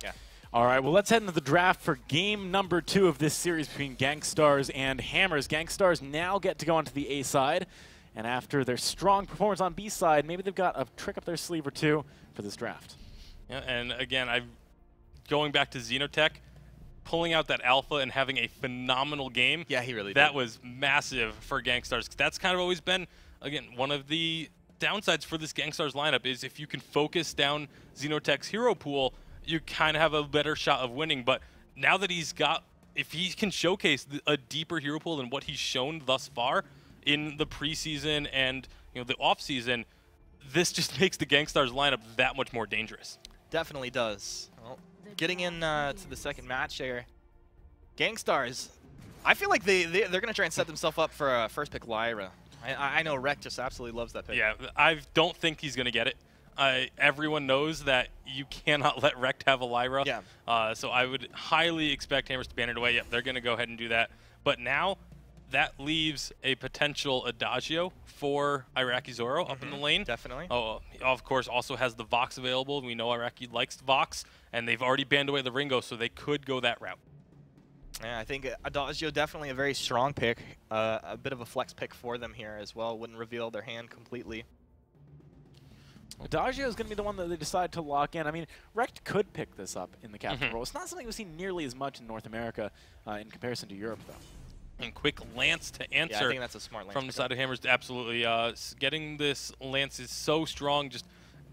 Yeah. All right, well, let's head into the draft for game number 2 of this series between Gankstars and Hammers. Gankstars now get to go onto the A side, and after their strong performance on B side, maybe they've got a trick up their sleeve or two for this draft. Yeah, and again, going back to Xenotech, pulling out that alpha and having a phenomenal game. Yeah, he really did. That was massive for Gankstars. That's kind of always been, again, one of the downsides for this Gankstars lineup is if you can focus down Xenotech's hero pool, you kind of have a better shot of winning. But now that if he can showcase a deeper hero pool than what he's shown thus far in the preseason and the offseason, this just makes the Gankstars lineup that much more dangerous. Definitely does. Well, getting in to the second match here, Gankstars, I feel like they're going to try and set themselves up for a first pick Lyra. I know Rek just absolutely loves that pick. Yeah, I don't think he's going to get it. Everyone knows that you cannot let Rekt have a Lyra. Yeah. So I would highly expect Hammers to ban it away. Yep, they're going to go ahead and do that. But now that leaves a potential Adagio for Iraqi Zoro up in the lane. Definitely. Oh, of course, also has the Vox available. We know Iraqi likes Vox, and they've already banned away the Ringo, so they could go that route. Yeah, I think Adagio definitely a very strong pick. A bit of a flex pick for them here as well. Wouldn't reveal their hand completely. Adagio is going to be the one that they decide to lock in. I mean, Rekt could pick this up in the captain role. It's not something we've seen nearly as much in North America in comparison to Europe, though. And quick Lance to answer. Yeah, I think that's a smart Lance from the side of Hammers. Absolutely. Getting this Lance is so strong just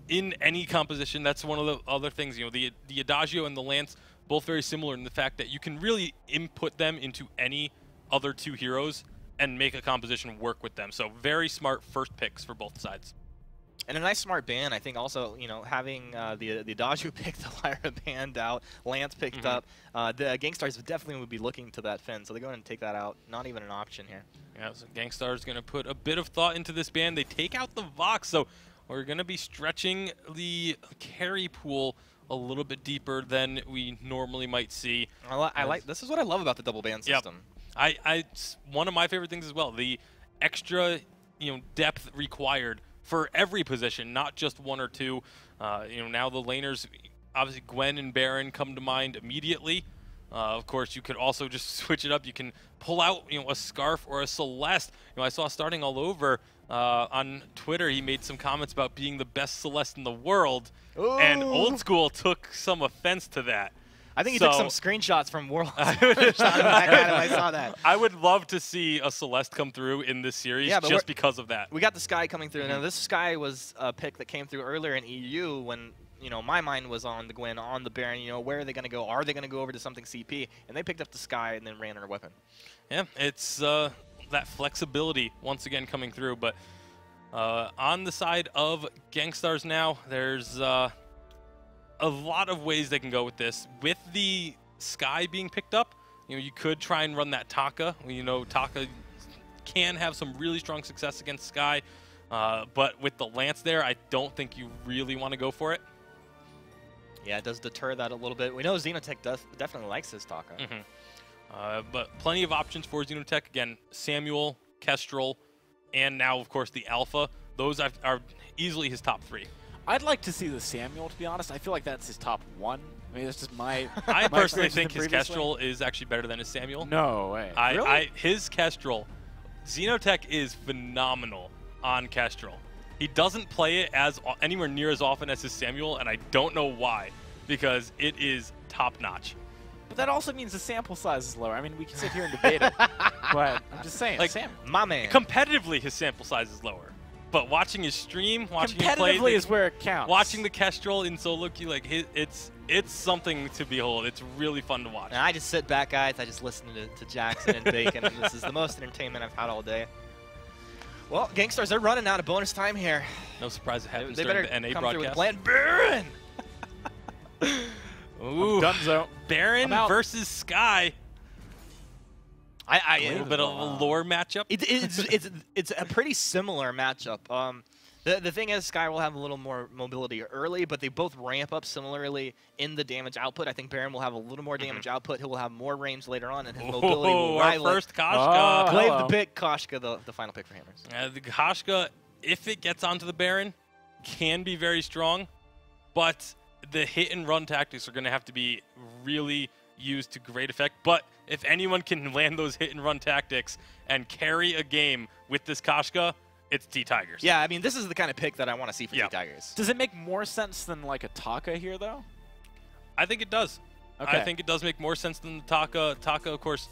in any composition. That's one of the other things. The Adagio and the Lance, both very similar in the fact that you can really input them into any other two heroes and make a composition work with them. So very smart first picks for both sides. And a nice smart ban. I think also, having the Adagio pick the Lyra banned out, Lance picked up, the Gankstars definitely would be looking to that Finn, so they go ahead and take that out. Not even an option here. Yeah, so Gankstars going to put a bit of thought into this ban. They take out the Vox, so we're going to be stretching the carry pool a little bit deeper than we normally might see. This is what I love about the double ban system. It's one of my favorite things as well. The extra, depth required for every position, not just one or two. Now the laners, obviously Gwen and Baron come to mind immediately. Of course, you could also just switch it up. You can pull out, a Scarf or a Celeste. I saw Starting All Over on Twitter, he made some comments about being the best Celeste in the world. Ooh. And Old School took some offense to that. I think he took some screenshots from World. I saw that. I would love to see a Celeste come through in this series just because of that. We got the Sky coming through. Now, this Sky was a pick that came through earlier in EU when, my mind was on the Gwen, on the Baron. Where are they going to go? Are they going to go over to something CP? And they picked up the Sky and then ran her weapon. Yeah, it's that flexibility once again coming through. But on the side of Gankstars now, there's a lot of ways they can go with this. With the Sky being picked up, you could try and run that Taka. Taka can have some really strong success against Sky, but with the Lance there, I don't think you really want to go for it. Yeah, it does deter that a little bit. We know Xenotech definitely likes his Taka. But plenty of options for Xenotech. Again, Samuel, Kestrel, and now, of course, the Alpha. Those are easily his top 3. I'd like to see the Samuel, to be honest. I feel like that's his top 1. I mean, that's just my I personally think his Kestrel is actually better than his Samuel. No way. Really? His Kestrel, Xenotech is phenomenal on Kestrel. He doesn't play it anywhere near as often as his Samuel, and I don't know why, because it is top-notch. But that also means the sample size is lower. I mean, we can sit here and debate it, but I'm just saying, Sam. My man. Competitively, his sample size is lower. But watching his stream, watching him play, competitively is where it counts. Watching the Kestrel in solo queue, it's something to behold. It's really fun to watch. And I just sit back, guys. I just listen to Jackson and Bacon. This is the most entertainment I've had all day. Well, Gankstars, they're running out of bonus time here. No surprise it happens they during better the NA come broadcast. Through with Baron! Ooh, Dunzo. Baron versus Sky. A little bit of a lore matchup. It's a pretty similar matchup. The thing is, Sky will have a little more mobility early, but they both ramp up similarly in the damage output. I think Baron will have a little more damage output. He will have more range later on, and his mobility will rival. Our first Koshka. Glaive the pick, Koshka the final pick for Hammers. The Koshka, if it gets onto the Baron, can be very strong, but the hit and run tactics are going to have to be really used to great effect. But if anyone can land those hit and run tactics and carry a game with this Koshka, it's T-Tigers. Yeah, I mean, this is the kind of pick that I want to see for T-Tigers. Does it make more sense than like a Taka here, though? I think it does. Okay. I think it does make more sense than the Taka. Taka, of course,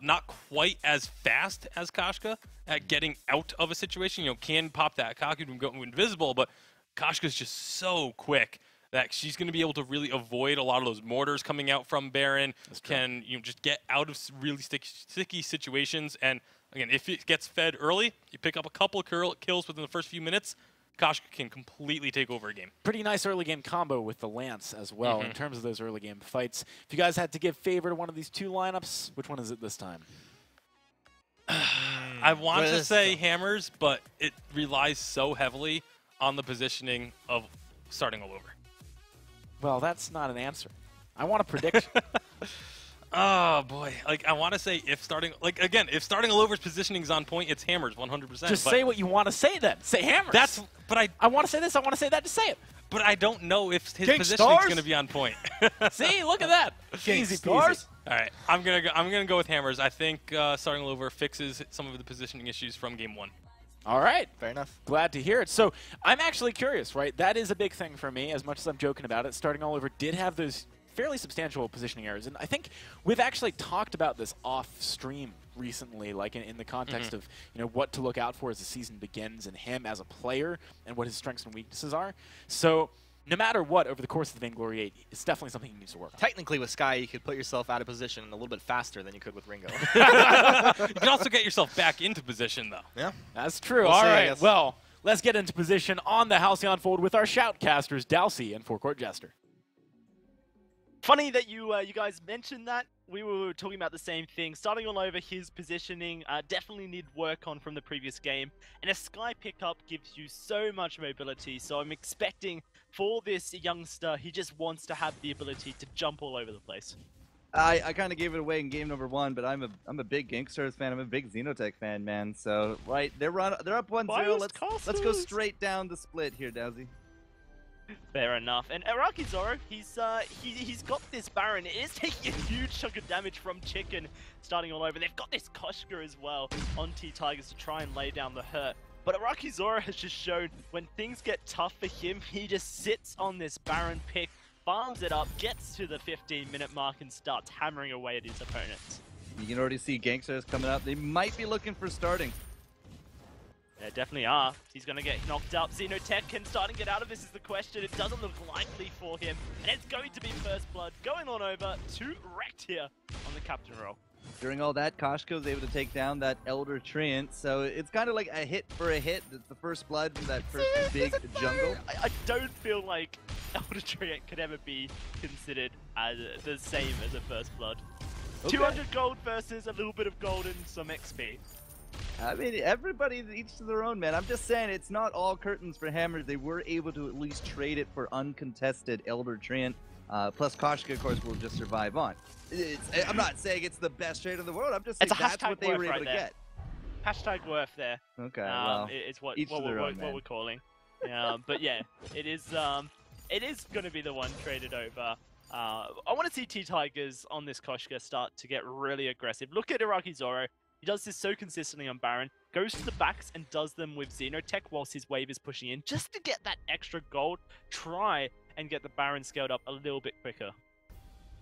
not quite as fast as Koshka at getting out of a situation. You know, can pop that Kaku and go invisible, but Koshka's just so quick that she's going to be able to really avoid a lot of those mortars coming out from Baron. Can just get out of really sticky situations. And again, if it gets fed early, you pick up a couple of kills within the first few minutes, Koshka can completely take over a game. Pretty nice early game combo with the Lance as well in terms of those early game fights. If you guys had to give favor to one of these two lineups, which one is it this time? I want to say Hammers, but it relies so heavily on the positioning of starting all over. Well, that's not an answer. I want a prediction. Oh boy, like I want to say if starting all over's positioning is on point, it's Hammers 100%. Just say what you want to say then. Say Hammers. I want to say this. I want to say that. Just say it. But I don't know if his positioning is going to be on point. See, look at that. Easy peasy. All right, I'm gonna go with Hammers. I think starting all over fixes some of the positioning issues from game 1. All right. Fair enough. Glad to hear it. So I'm actually curious, right? That is a big thing for me, as much as I'm joking about it. Starting all over did have those fairly substantial positioning errors. And I think we've actually talked about this off stream recently, like in the context of what to look out for as the season begins and him as a player and what his strengths and weaknesses are. So no matter what, over the course of the Vainglory 8, it's definitely something he needs to work on. Technically, with Sky, you could put yourself out of position a little bit faster than you could with Ringo. You can also get yourself back into position, though. Yeah. That's true. All right. Well, let's get into position on the Halcyon Fold with our shoutcasters, Dalsy and Forecourt Jester. Funny that you guys mentioned that. We were talking about the same thing. Starting all over, his positioning definitely need work on from the previous game. And a Sky pickup gives you so much mobility. So I'm expecting for this youngster, he just wants to have the ability to jump all over the place. I kind of gave it away in game number 1, but I'm a big Gankstars fan. I'm a big Xenotech fan, man. So they're up 1-0. Let's go straight down the split here, Dowsy. Fair enough. And Araki Zoro, he's got this Baron. It is taking a huge chunk of damage from Chicken starting all over. They've got this Koshka as well on T-Tigers to try and lay down the hurt. But Araki Zoro has just shown when things get tough for him, he just sits on this Baron pick, farms it up, gets to the 15-minute mark and starts hammering away at his opponents. You can already see Gankstars coming up. They might be looking for starting. They definitely are. He's going to get knocked up. Xenotech can start and get out of this is the question. It doesn't look likely for him. And it's going to be first blood going on over to Wrecked here on the captain role. During all that, Koshka was able to take down that Elder Treant, so it's kind of like a hit for a hit. It's the first blood from that first big jungle. I don't feel like Elder Treant could ever be considered as the same as a first blood. Okay. 200 gold versus a little bit of gold and some XP. I mean, everybody, each to their own, man. I'm just saying, it's not all curtains for Hammers. They were able to at least trade it for uncontested Elder Treant. Plus Koshka, of course, will just survive on. I'm not saying it's the best trade in the world. I'm just saying that's what they were able to get. Hashtag worth there. Okay, well, it's what we're calling. But yeah, it is going to be the one traded over. I want to see T-Tigers on this Koshka start to get really aggressive. Look at Araki Zoro. He does this so consistently on Baron, goes to the backs and does them with Xenotech whilst his wave is pushing in, just to get that extra gold, try and get the Baron scaled up a little bit quicker.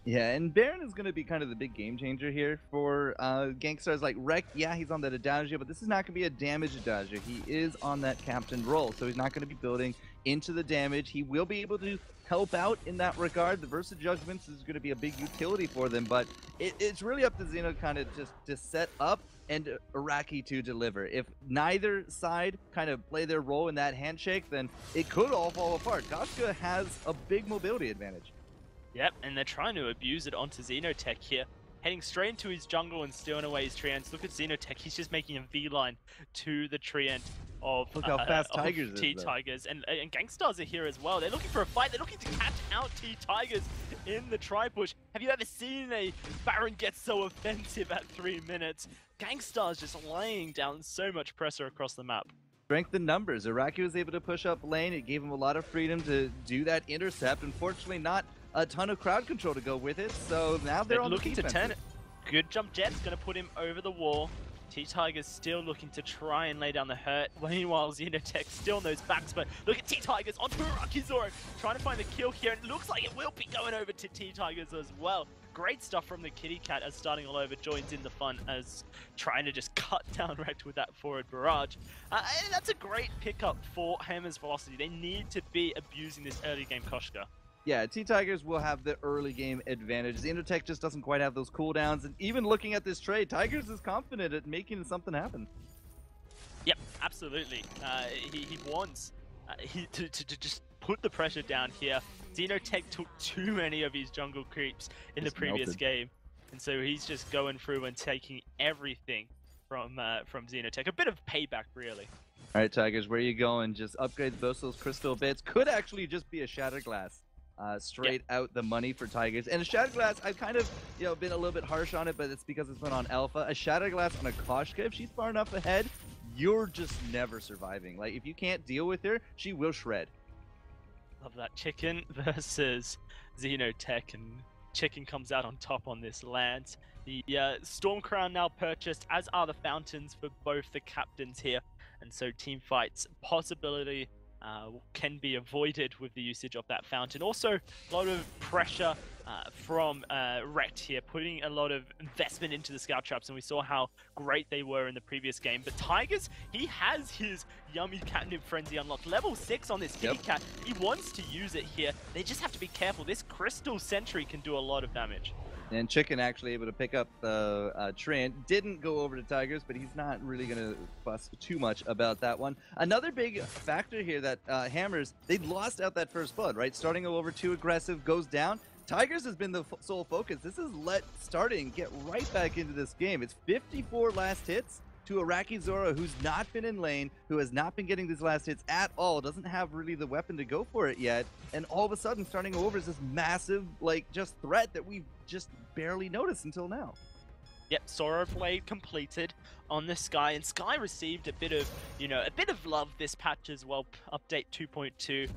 Yeah, and Baron is going to be kind of the big game changer here for Gankstars. Like Wreck, yeah, he's on that Adagio, but this is not going to be a damage Adagio. He is on that captain role, so he's not going to be building into the damage. He will be able to help out in that regard. The Versa Judgments is going to be a big utility for them, but it's really up to Xeno kind of just to set up and Araki to deliver. If neither side kind of play their role in that handshake, then it could all fall apart. Koshka has a big mobility advantage. Yep, and they're trying to abuse it onto Xenotech here. Heading straight into his jungle and stealing away his Treants. Look at Xenotech, he's just making a V-line to the Treant of Look how fast Tigers is, T-Tigers. And Gankstars are here as well. They're looking for a fight. They're looking to catch out T-Tigers in the tri-push. Have you ever seen a Baron get so offensive at 3 minutes? Gankstars just laying down so much pressure across the map. Strength in numbers. Iraqi was able to push up lane. It gave him a lot of freedom to do that intercept. Unfortunately, not a ton of crowd control to go with it. So now they're on looking the to turn it. Good jump jet's going to put him over the wall. T-Tiger's still looking to try and lay down the hurt. Meanwhile, Xenotech still in those backs, but look at T-Tigers onto Iraqi Zoro, trying to find the kill here, and it looks like it will be going over to T-Tigers as well. Great stuff from the Kitty Cat as Starting All Over joins in the fun as trying to just cut down Rekt with that forward barrage. And that's a great pickup for Hammer's Velocity. They need to be abusing this early game Koshka. Yeah, T-Tigers will have the early game advantage. Xenotech just doesn't quite have those cooldowns. And even looking at this trade, Tigers is confident at making something happen. Yep, absolutely. He wants to just put the pressure down here. Xenotech took too many of his jungle creeps in the previous game. And so he's just going through and taking everything from Xenotech. A bit of payback, really. All right, Tigers, where are you going? Just upgrade both those crystal bits. Could actually just be a Shattered Glass. Straight out the money for Tigers. And a Shattered Glass, I've kind of, been a little bit harsh on it, but it's because it's been on Alpha. A Shattered Glass on a Koshka, if she's far enough ahead, you're just never surviving. Like, if you can't deal with her, she will shred. Love that. Chicken versus Xenotech, and Chicken comes out on top on this Lance. The Storm Crown now purchased, as are the Fountains for both the captains here. And so team fights possibility can be avoided with the usage of that fountain. Also, a lot of pressure from Rekt here, putting a lot of investment into the scout traps, and we saw how great they were in the previous game. But Tigers, he has his yummy catnip frenzy unlocked. Level 6 on this Kitty Cat. He wants to use it here. They just have to be careful. This Crystal Sentry can do a lot of damage. And Chicken actually able to pick up the Trent. Didn't go over to Tigers, but he's not really going to fuss too much about that one. Another big factor here that Hammers, they lost out that first blood, right? Starting over too aggressive, goes down. Tigers has been the sole focus. This is let Starting get right back into this game. It's 54 last hits to Iraqi Zoro, who's not been in lane, who has not been getting these last hits at all, doesn't have really the weapon to go for it yet, and all of a sudden Starting Over is this massive, just threat that we've just barely noticed until now. Yep, Sorrow Blade completed on the Sky, and Sky received a bit of love this patch as well. Update 2.2,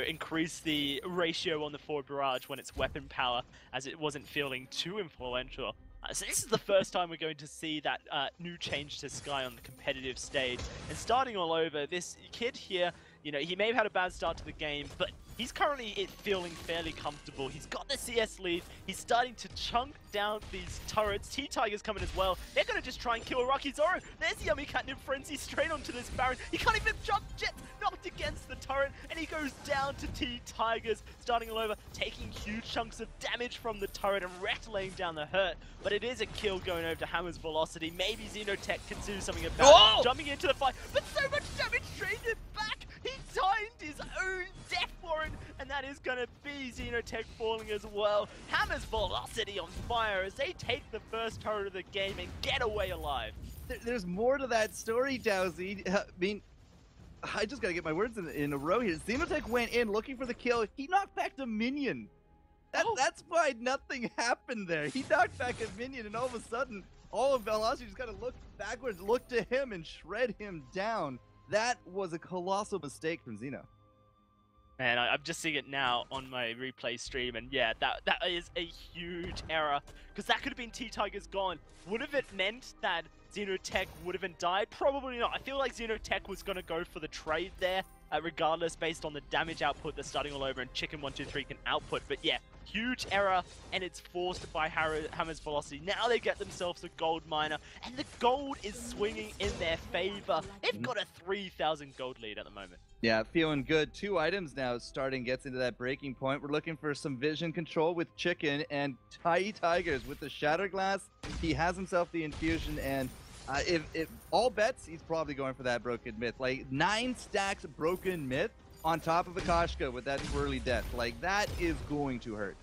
increased the ratio on the forward barrage when it's weapon power, as it wasn't feeling too influential. So this is the first time we're going to see that new change to Sky on the competitive stage. And Starting All Over, this kid here, he may have had a bad start to the game, but he's currently feeling fairly comfortable. He's got the CS lead. He's starting to chunk down these turrets. T-Tiger's coming as well. They're going to just try and kill Iraqi Zoro. There's the Yummy Catnip Frenzy straight onto this Baron. He can't even jump. Jet knocked against the turret, and he goes down to T-Tigers. Starting All Over, taking huge chunks of damage from the turret and Rekt laying down the hurt. But it is a kill going over to Hammer's Velocity. Maybe Xenotech can do something about it. Jumping into the fight, but so much damage traded back. He timed his own death warrant, and that is going to be Xenotech falling as well. Hammer's Velocity on fire as they take the first turret of the game and get away alive. There's more to that story, Dowsy. I just got to get my words in a row here. Xenotech went in looking for the kill. He knocked back the minion. That's why nothing happened there. He knocked back a minion, and all of a sudden, all of Velocity just got to look backwards, look to him, and shred him down. That was a colossal mistake from Xeno. And I'm just seeing it now on my replay stream, and yeah, that is a huge error, because that could have been T-Tigers gone. Would have it meant that Xenotech would have died? Probably not. I feel like Xenotech was going to go for the trade there, regardless, based on the damage output that's Starting All Over and Chicken123 can output. But yeah, huge error, and it's forced by Hammer's Velocity. Now they get themselves a gold miner, and the gold is swinging in their favor. They've got a 3,000 gold lead at the moment. Yeah, feeling good. 2 items now. Starting gets into that breaking point. We're looking for some vision control with Chicken, and Tigers with the Shatter Glass. He has himself the infusion, and if all bets, he's probably going for that Broken Myth. 9 stacks of Broken Myth on top of a Koshka with that swirly death. That is going to hurt.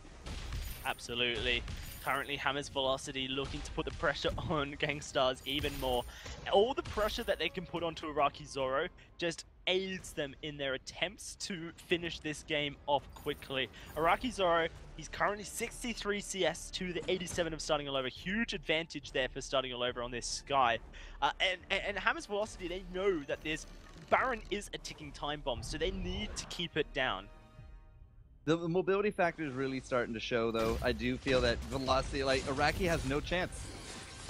Absolutely. Currently, Hammer's Velocity looking to put the pressure on Gankstars even more. All the pressure that they can put onto Iraqi Zoro just aids them in their attempts to finish this game off quickly. Iraqi Zoro, he's currently 63 CS to the 87 of Starting All Over. Huge advantage there for Starting All Over on this Sky. And Hammer's Velocity, they know that there's Baron is a ticking time bomb, so they need to keep it down. The mobility factor is really starting to show, though. I do feel that velocity, like, Iraqi has no chance.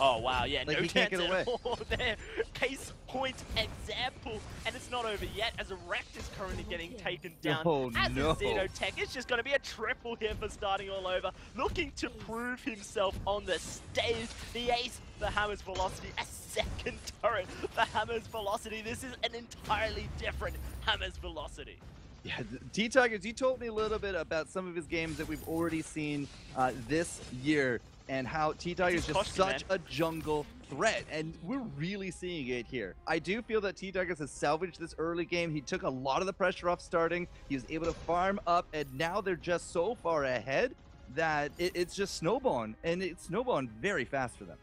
Oh, wow, yeah, Like, no he can't chance get away. at all there. Case point example, and it's not over yet, as Erect is currently getting taken down. Oh, as no. is Xenotech. It's just going to be a triple here for starting all over, looking to prove himself on the stage. The ace for Hammer's Velocity, a second turret for Hammer's Velocity. This is an entirely different Hammer's Velocity. Yeah, T-Tigers, you told me a little bit about some of his games that we've already seen this year, and how T-Tigers is just such a jungle threat, and we're really seeing it here. I do feel that T-Tigers has salvaged this early game. He took a lot of the pressure off starting. He was able to farm up, and now they're just so far ahead that it's just snowballing, and it's snowballing very fast for them.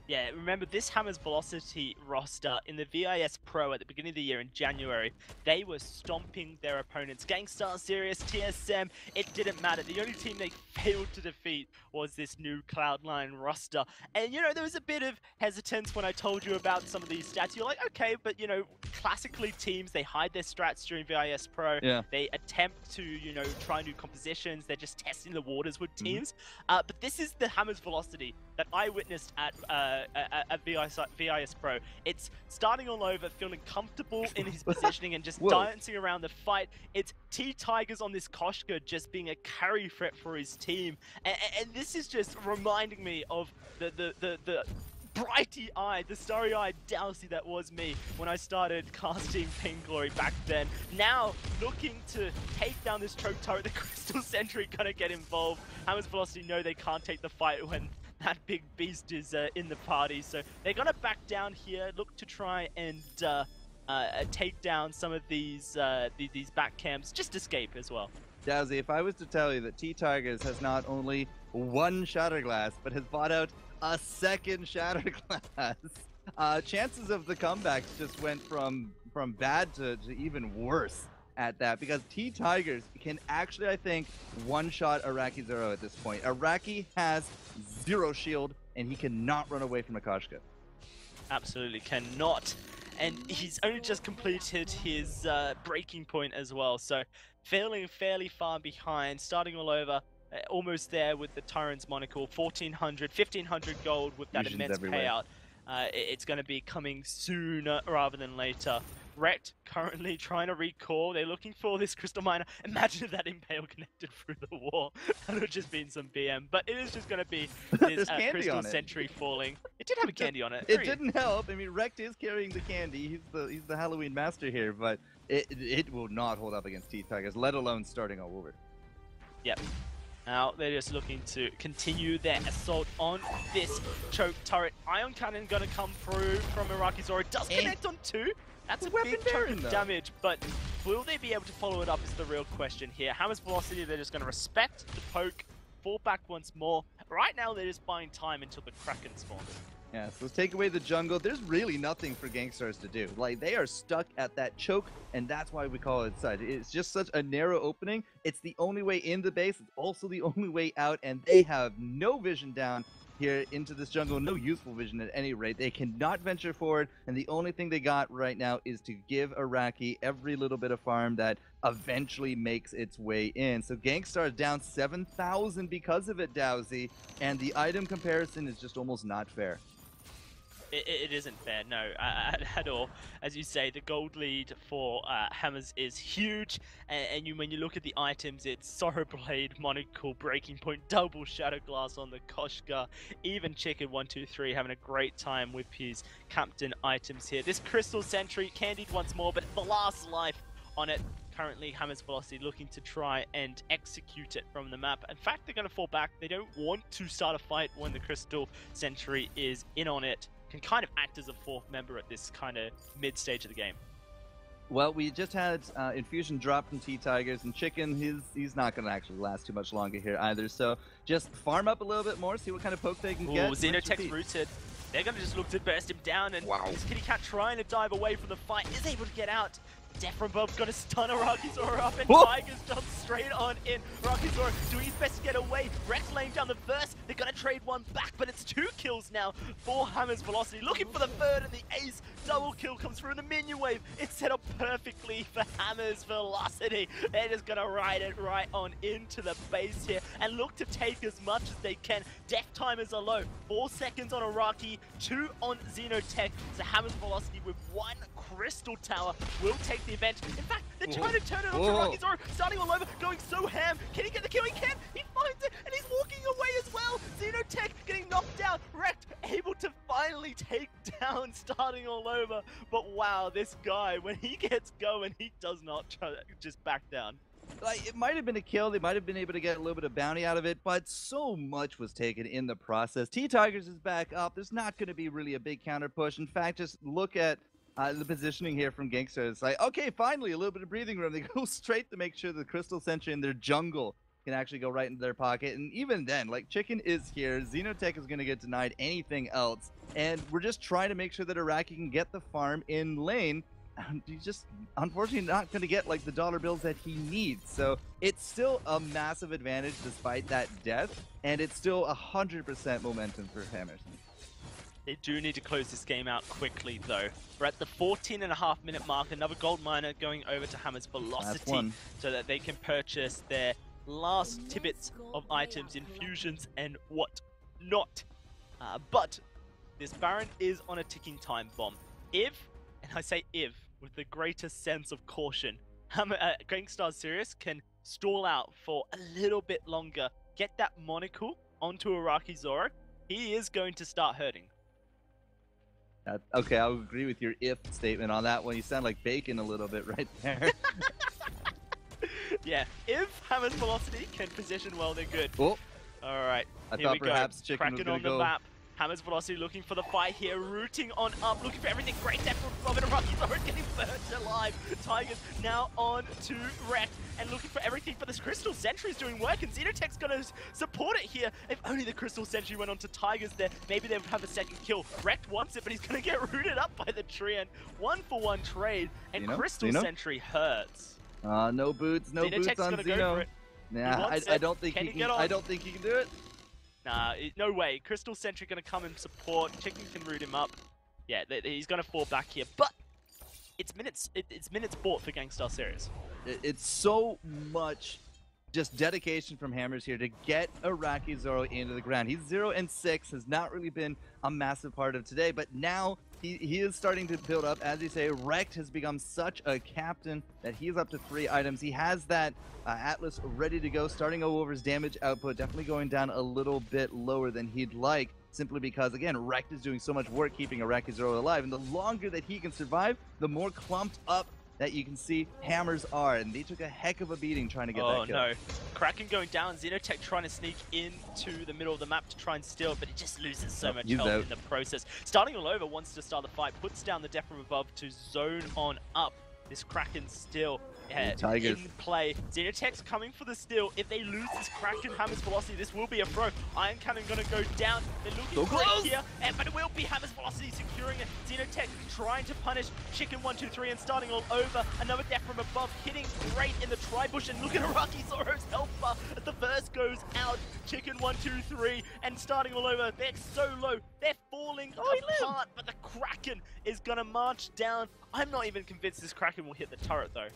Yeah, remember this Hammer's Velocity roster in the VIS Pro at the beginning of the year in January, they were stomping their opponents. Gangstar, Sirius, TSM, it didn't matter. The only team they failed to defeat was this new Cloud9 roster. And, you know, there was a bit of hesitance when I told you about some of these stats. You're like, okay, but, you know, classically teams, they hide their strats during VIS Pro. Yeah. They attempt to, you know, try new compositions. They're just testing the waters with teams. But this is the Hammer's Velocity that I witnessed at VIS Pro. It's starting all over, feeling comfortable in his positioning and just dancing around the fight. It's T-Tigers on this Koshka just being a carry threat for his team. And this is just reminding me of the brighty-eyed, the starry-eyed Dowsy that was me when I started casting Vainglory back then. Now, looking to take down this choke turret, the Crystal Sentry gonna get involved. Hammer's Velocity know they can't take the fight when that big beast is in the party, so they're gonna back down here, look to try and take down some of these back camps, just escape as well. Dowsy, if I was to tell you that T-Tigers has not only one Shatterglass, but has bought out a second Shatterglass, chances of the comebacks just went from bad to even worse at that, because T-Tigers can actually, I think, one-shot Iraqi Zero at this point. Iraqi has 0 shield, and he cannot run away from Akashka. Absolutely cannot. And he's only just completed his breaking point as well, so feeling fairly far behind, starting all over, almost there with the Tyrant's monocle, 1,400, 1,500 gold with that Fusions immense everywhere. payout. It's going to be coming sooner rather than later. Rekt currently trying to recall. They're looking for this Crystal Miner. Imagine if that Impale connected through the wall. That would have just been some BM. But it is just going to be this Crystal Sentry falling. It did have a candy on it. It didn't help. I mean, Rekt is carrying the candy. He's the Halloween master here, but it will not hold up against T-Tigers, let alone starting all over. Yep. Now they're just looking to continue their assault on this choke turret. Ion Cannon gonna come through from Iraqi Zoro. Does connect on 2. That's a big chunk of damage, but will they be able to follow it up is the real question here. Hammer's Velocity, they're just gonna respect the poke, fall back once more. Right now they're just buying time until the Kraken spawns. Yeah, so let's take away the jungle. There's really nothing for Gankstars to do. Like, they are stuck at that choke, and that's why we call it side. It's just such a narrow opening. It's the only way in the base. It's also the only way out, and they have no vision down here into this jungle. No useful vision at any rate. They cannot venture forward, and the only thing they got right now is to give Iraqi every little bit of farm that eventually makes its way in. So Gangstar is down 7,000 because of it, Dowsy, and the item comparison is just almost not fair. It isn't fair, no, at all. As you say, the gold lead for Hammers is huge, and when you look at the items, it's Sorrow Blade, Monocle, Breaking Point, Double Shadow Glass on the Koshka, even Chicken123 having a great time with his captain items here. This Crystal Sentry candied once more, but the last life on it. Currently, Hammer's Velocity looking to try and execute it from the map. In fact, they're going to fall back. They don't want to start a fight when the Crystal Sentry is in on it. Can kind of act as a fourth member at this kind of mid-stage of the game. Well, we just had Infusion drop from T-Tigers, and Chicken, he's not going to actually last too much longer here either. So just farm up a little bit more, see what kind of poke they can get. Xenotech's rooted. They're going to just look to burst him down, and this Kitty Cat trying to dive away from the fight is able to get out. Death from above gonna stun Arakizora up, and Whoa. Tigers jump straight on in. Arakizora doing his best to get away. Rex laying down the first. They're gonna trade one back, but it's 2 kills now for Hammer's Velocity. Looking for the third, and the ace double kill comes through in the minion wave. It's set up perfectly for Hammer's Velocity. They're just gonna ride it right on into the base here and look to take as much as they can. Death timers are low. 4 seconds on Araki, 2 on Xenotech. So Hammer's Velocity with 1 Crystal Tower will take the event. In fact, they're trying to turn it on to Arakizora, starting all over, going so ham. Can he get the kill? He can! He finds it, and he's walking away as well! Xenotech getting knocked down, wrecked, able to finally take down, starting all over. But wow, this guy, when he gets going, he does not try to just back down. Like, it might have been a kill, they might have been able to get a little bit of bounty out of it, but so much was taken in the process. T-Tigers is back up. There's not going to be really a big counter push. In fact, just look at the positioning here from Gangstar. It's like, okay, finally, a little bit of breathing room. They go straight to make sure the Crystal Sentry in their jungle can actually go right into their pocket. And even then, like, Chicken is here. Xenotech is going to get denied anything else. And we're just trying to make sure that Araki can get the farm in lane. He's just unfortunately not going to get like the dollar bills that he needs. So it's still a massive advantage despite that death, and it's still 100% momentum for Hammers. They do need to close this game out quickly though. We're at the 14.5-minute mark. Another gold miner going over to Hammer's Velocity so that they can purchase their last tidbits of items, infusions and what not. But this Baron is on a ticking time bomb. If, and I say if, with the greatest sense of caution, Gangstar Sirius can stall out for a little bit longer, get that monocle onto Arakizora, he is going to start hurting. Okay, I'll agree with your if statement on that one. You sound like bacon a little bit right there. Yeah, if Hammer's Velocity can position well, they're good. Oh, alright, I here thought we perhaps go. Chicken was Kraken going on to the go. map. Hammer's Velocity looking for the fight here, rooting on up, looking for everything. Great death from Robin. Arakizora getting burnt alive. Tigers now on to Wreck and looking for everything, but this Crystal Sentry is doing work, and Xenotech's going to support it here. If only the Crystal Sentry went on to Tigers there, maybe they would have a second kill. Wreck wants it, but he's going to get rooted up by the tree, and 1-for-1 trade, and Crystal Sentry hurts. No boots, no boots on gonna Xeno. Go for it. Nah, I don't think he can. I don't think he can do it. Nah, no way. Crystal Sentry gonna come and support. Chicken can root him up. Yeah, he's gonna fall back here, but it's minutes. It's minutes bought for Gangstar Series. It's so much just dedication from Hammers here to get Arakizora into the ground. He's 0-6, has not really been a massive part of today, but now he is starting to build up. As you say, Wrecked has become such a captain that he's up to 3 items. He has that Atlas ready to go, starting over his damage output, definitely going down a little bit lower than he'd like, simply because, again, Wrecked is doing so much work keeping Arakizora alive, and the longer that he can survive, the more clumped up that you can see Hammers are, and they took a heck of a beating trying to get that kill. Oh no, Kraken going down, Xenotech trying to sneak into the middle of the map to try and steal it, but it just loses so much health in the process. Starting all over, wants to start the fight, puts down the death from above to zone on up. This Kraken still in play. Xenotech's coming for the steal. If they lose this Kraken Hammer's Velocity, this will be a throw. Iron Cannon gonna go down. They're looking for it here, but it will be Hammer's Velocity securing it. Xenotech trying to punish Chicken 1-2-3 and starting all over. Another death from above, hitting great in the tri-bush, and look at Arakizoro's health bar as the first goes out. Chicken 1-2-3 and starting all over. They're so low. They're falling apart, but the Kraken is gonna march down. I'm not even convinced this Kraken will hit the turret though.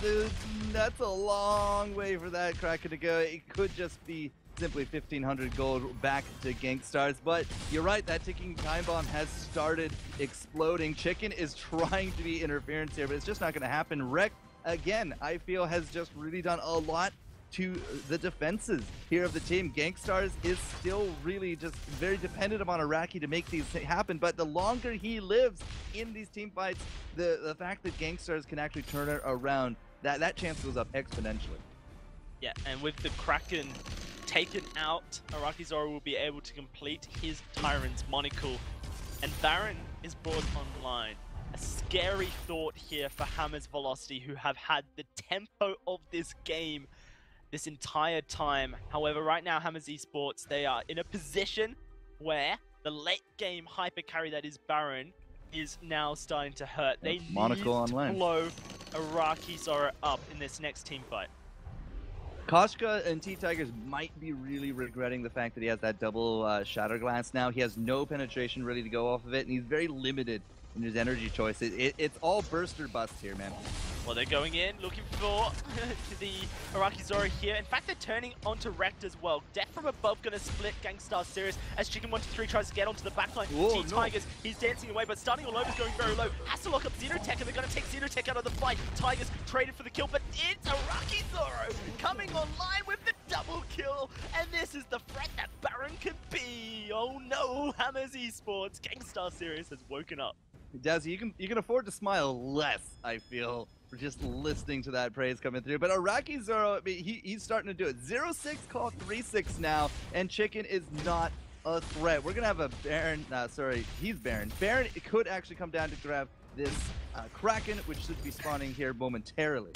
Dude, that's a long way for that Kraken to go. It could just be simply 1,500 gold back to Gankstars, but you're right, that ticking time bomb has started exploding. Chicken is trying to be interference here, but it's just not going to happen. Wreck, again, I feel has just really done a lot to the defenses here of the team. Gankstars is still really just very dependent upon Araki to make these happen, but the longer he lives in these team fights, the fact that Gankstars can actually turn it around, that chance goes up exponentially. Yeah, and with the Kraken taken out, Arakizora will be able to complete his Tyrant's monocle, and Baron is brought online. A scary thought here for Hammer's Velocity, who have had the tempo of this game this entire time. However, right now, Hammer's Esports, they are in a position where the late game hyper carry that is Baron is now starting to hurt. They need Monaco on to lane. blow Iraqi Zora up in this next team fight. Koshka and T-Tigers might be really regretting the fact that he has that double shatter glance now. He has no penetration ready to go off of it, and he's very limited in his energy choice. It's all burst or bust here, man. Well, they're going in, looking for the Iraqi Zora here. In fact, they're turning onto Rekt as well. Death from above going to split Gangstar Sirius as Chicken123 tries to get onto the backline. T-Tigers, he's dancing away, but starting all over is going very low. Has to lock up Xenotech, and they're going to take Xenotech out of the fight. Tigers traded for the kill, but it's Iraqi Zora coming online with the double kill. And this is the threat that Baron could be. Oh no, Hammers Esports. Gangstar Sirius has woken up. Dazzy, you can afford to smile less, I feel, for just listening to that praise coming through. But Iraqi Zoro, I mean, he's starting to do it. 0-6 call 3-6 now, and Chicken is not a threat. We're going to have a Baron, sorry, he's Baron. Baron could actually come down to grab this Kraken, which should be spawning here momentarily.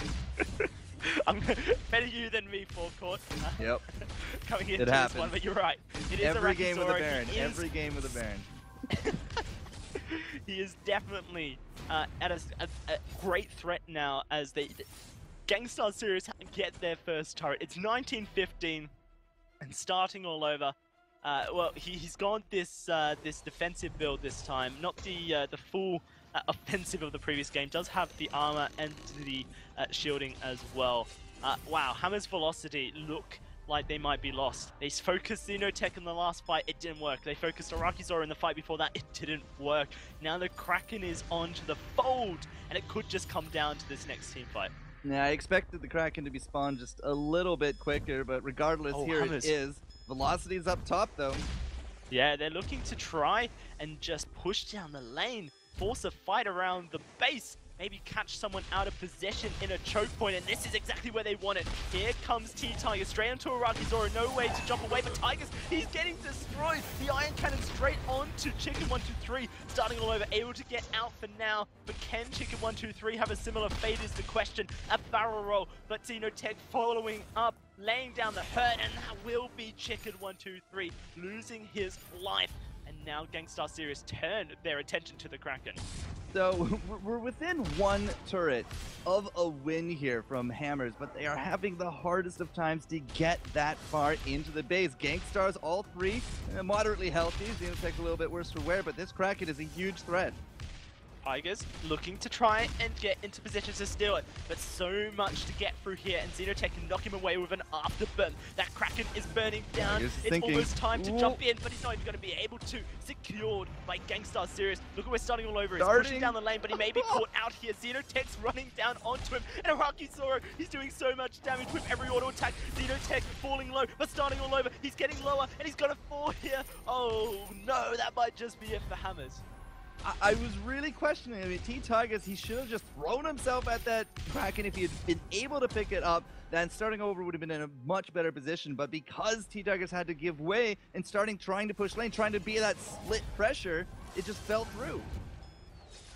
I'm better you than me, Forecourt. Yep. Coming into It this happens. one, but you're right. It is Every Iraqi game with Zora. a Baron. He is- Every game with a Baron. He is definitely at a great threat now as they Gangstar Sirius get their first turret. It's 1915 and starting all over. Well, he's gone this this defensive build this time, not the full offensive of the previous game. Does have the armor and the shielding as well. Wow, Hammer's velocity look like they might be lost. They focused Xenotech in the last fight, it didn't work. They focused Iraqi Zora in the fight before that, it didn't work. Now the Kraken is onto the fold, and it could just come down to this next team fight. Yeah, I expected the Kraken to be spawned just a little bit quicker, but regardless, here Hammers. it is. Velocity's up top, though. Yeah, they're looking to try and just push down the lane, force a fight around the base, maybe catch someone out of possession in a choke point, and this is exactly where they want it. Here comes T-Tiger, straight onto Iraqi Zora, no way to jump away, but Tigers, he's getting destroyed. The Iron Cannon straight onto Chicken123, starting all over, able to get out for now, but can Chicken123 have a similar fate is the question. A barrel roll, but Xenotech following up, laying down the hurt, and that will be Chicken123 losing his life. And now Gangstar Sirius turn their attention to the Kraken. So we're within one turret of a win here from Hammers, but they are having the hardest of times to get that far into the base. Gankstars, all three, moderately healthy. Xenotech a little bit worse for wear, but this Kraken is a huge threat. Tigers looking to try and get into position to steal it, but so much to get through here, and Xenotech can knock him away with an afterburn. That Kraken is burning down. Tigers It's thinking. almost time to jump in, but he's not even going to be able to. Secured by Gangstar Sirius. Look at where starting all over. He's pushing down the lane, but he may be caught out here. Xenotech's running down onto him, and Iraqi Zora, he's doing so much damage with every auto attack. Xenotech falling low, but starting all over. He's getting lower, and he's going to fall here. Oh no, that might just be it for Hammers. I was really questioning. I mean, T-Tigers, he should have just thrown himself at that Kraken if he had been able to pick it up. Then starting over would have been in a much better position. But because T-Tigers had to give way and trying to push lane, trying to be that split pressure, it just fell through.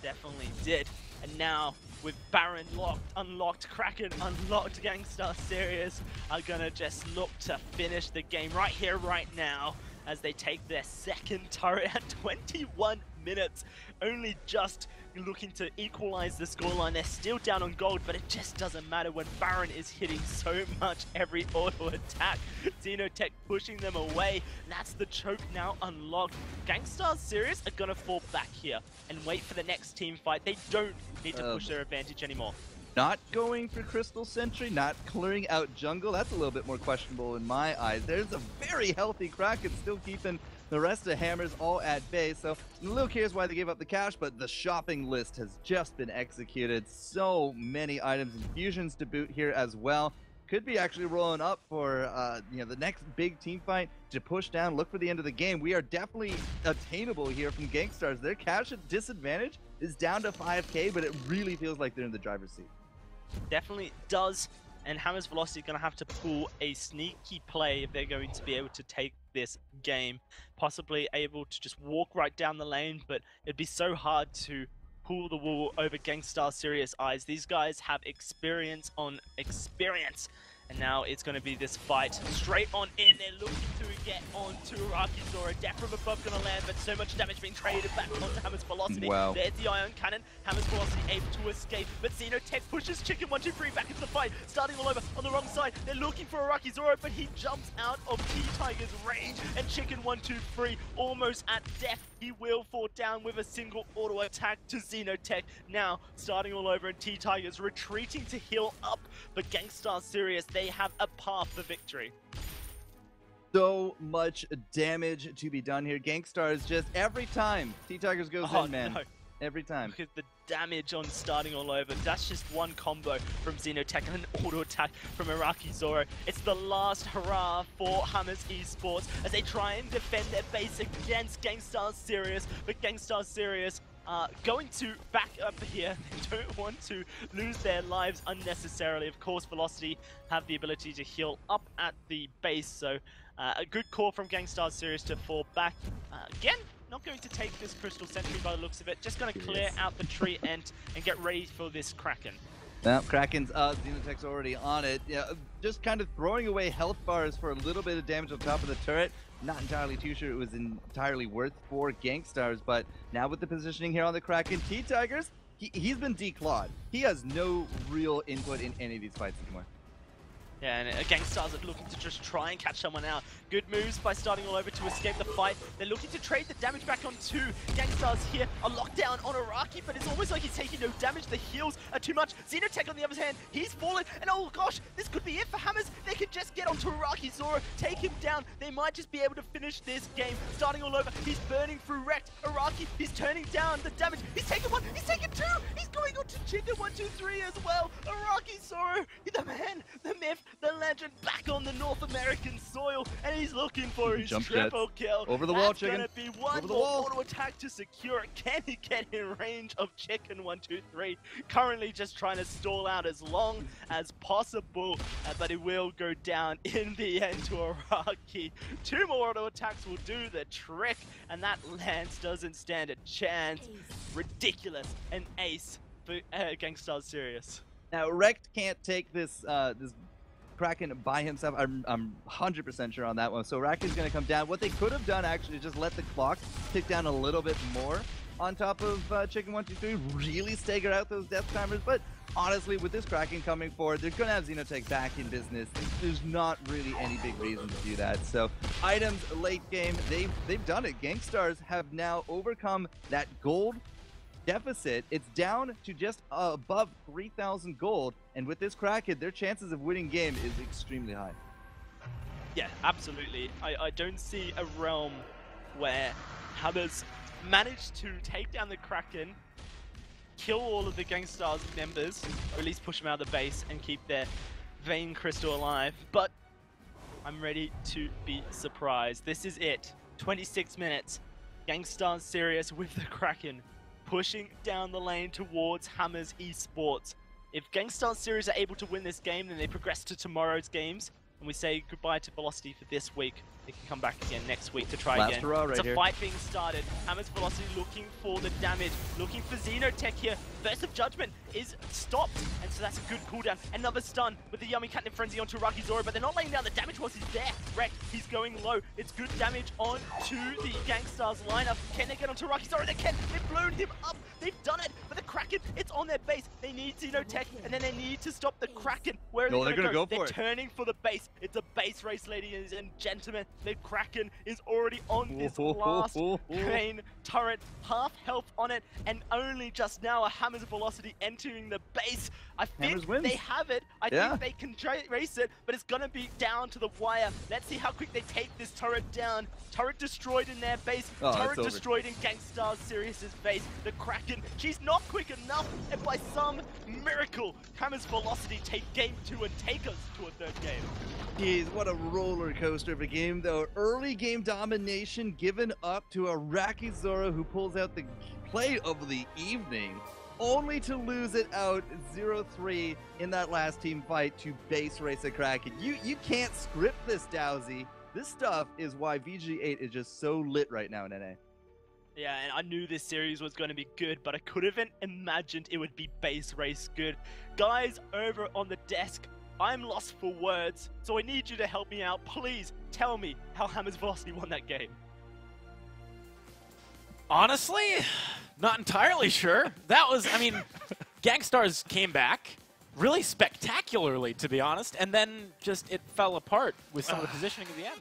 Definitely did. And now, with Baron locked, unlocked, Kraken unlocked, Gangstar Sirius are gonna just look to finish the game right here, right now, as they take their second turret at 21 minutes. Only just looking to equalize the scoreline. They're still down on gold, but it just doesn't matter when Baron is hitting so much every auto attack. Xenotech pushing them away. That's the choke now unlocked. Gangstar Sirius are gonna fall back here and wait for the next team fight. They don't need to push their advantage anymore. Not going for Crystal Sentry, not clearing out jungle. That's a little bit more questionable in my eyes. There's a very healthy Kraken still keeping the rest of Hammers all at bay. So I'm a little curious why they gave up the cash, but the shopping list has just been executed. So many items and fusions to boot here as well. Could be actually rolling up for the next big team fight to push down, look for the end of the game. We are definitely attainable here from Gankstars. Their cash disadvantage is down to 5k, but it really feels like they're in the driver's seat. Definitely does, and Hammer's Velocity are going to have to pull a sneaky play if they're going to be able to take this game. Possibly able to just walk right down the lane, but it'd be so hard to pull the wool over Gangstar Sirius eyes. These guys have experience on experience, And now it's going to be this fight straight on in. They're looking to get onto Rakizora. Death from above going to land, but so much damage being traded back onto Hammer's Velocity. Wow. There's the Ion Cannon. Hammer's Velocity able to escape, but Xenotech pushes Chicken 123 back into the fight, starting all over on the wrong side. They're looking for a Rakizora, but he jumps out of T-Tiger's range, and Chicken 123 almost at death. He will fall down with a single auto attack to Xenotech. Now, starting all over, and T-Tiger's retreating to heal up, but Gangstar Serious, they have a path for victory. So much damage to be done here. Gankstars just every time T-Tigers goes in, man. No. Every time. Look at the damage on starting all over. That's just one combo from Xenotech and an auto attack from Rakizora. It's the last hurrah for Hammers Esports as they try and defend their base against Gangstar Serious, but Gangstar Serious going to back up here. They don't want to lose their lives unnecessarily. Of course, Velocity have the ability to heal up at the base, so a good call from Gangstar Serious to fall back. Again, not going to take this Crystal Sentry by the looks of it. Just going to clear out the tree end and get ready for this Kraken. Now, Kraken's Xenotech's already on it. Yeah, just kind of throwing away health bars for a little bit of damage on top of the turret. Not entirely too sure it was entirely worth for Gankstars, but now with the positioning here on the Kraken, T-Tigers, he's been declawed. He has no real input in any of these fights anymore. Yeah, and Gankstars are looking to just try and catch someone out. Good moves by starting all over to escape the fight. They're looking to trade the damage back on two. Gankstars here, a lockdown on Araki, but it's almost like he's taking no damage. The heals are too much. Xenotech on the other hand, he's fallen, and oh gosh, this could be it for Hammers. They could just get onto Arakizora, take him down. They might just be able to finish this game. Starting all over, he's burning through wrecked. Araki, he's turning down the damage. He's taking one, he's taking two. He's going on to Chicken 123 as well. Arakizora, the man, the myth, the legend, back on the North American soil, and he's looking for his triple kill. Over the wall, Chicken. That's gonna be one more auto attack to secure it. Can he get in range of Chicken 123? Currently just trying to stall out as long as possible, but it will go down in the end to Araki. Two more auto attacks will do the trick, and that Lance doesn't stand a chance. Ridiculous. An ace for Gangstar Serious. Now, Rekt can't take this this Kraken by himself. I'm 100% sure on that one. So Raken's going to come down. What they could have done actually is just let the clock tick down a little bit more on top of Chicken 123, really stagger out those death timers. But honestly, with this Kraken coming forward, they're going to have Xenotech back in business. There's not really any big reason to do that. So items late game, they've done it. Gankstars have now overcome that gold deficit. It's down to just above 3,000 gold, and with this Kraken, their chances of winning game is extremely high. Yeah, absolutely. I don't see a realm where Hammers managed to take down the Kraken, kill all of the Gangstar's members, or at least push them out of the base and keep their Vein Crystal alive. But I'm ready to be surprised. This is it. 26 minutes. Gangstar Serious with the Kraken, pushing down the lane towards Hammers Esports. If Gangstar Series are able to win this game, then they progress to tomorrow's games, and we say goodbye to Velocity for this week. They can come back again next week to try Last again. hurrah right it's a here. fight being started. Hammers Velocity looking for the damage, looking for Xenotech here. Burst of Judgment is stopped, and so that's a good cooldown. Another stun with the Yummy Catnip Frenzy onto Rakizora, but they're not laying down the damage whilst he's there. Wreck, he's going low. It's good damage onto the Gangstars lineup. Can they get onto Rakizora? They can. They've blown him up. They've done it. But the Kraken, it's on their base. They need Xenotech, and then they need to stop the Kraken. Where are they going to go? They're turning for the base. It's a base race, ladies and gentlemen. The Kraken is already on this last main turret, half health on it, and only just now a Hammer's Velocity entering the base. I think they have it. I think they can race it, but it's going to be down to the wire. Let's see how quick they take this turret down. Turret destroyed in their base. Turret destroyed in Gangstar Serious's base. The Kraken, she's not quick enough, and by some miracle, Hammer's Velocity take game 2 and take us to a third game. Jeez, what a roller coaster of a game, though. Early game domination given up to a Rakizora who pulls out the play of the evening, only to lose it out 0-3 in that last team fight to base race a Kraken. You can't script this, Dowsy. This stuff is why VG8 is just so lit right now in NA. Yeah, and I knew this series was going to be good, but I couldn't imagined it would be base race good. Guys over on the desk, I'm lost for words, so I need you to help me out. Please tell me how Hammers Velocity won that game. Honestly, not entirely sure. That was, I mean, Gankstars came back really spectacularly, to be honest, and then just it fell apart with some of the positioning at the end.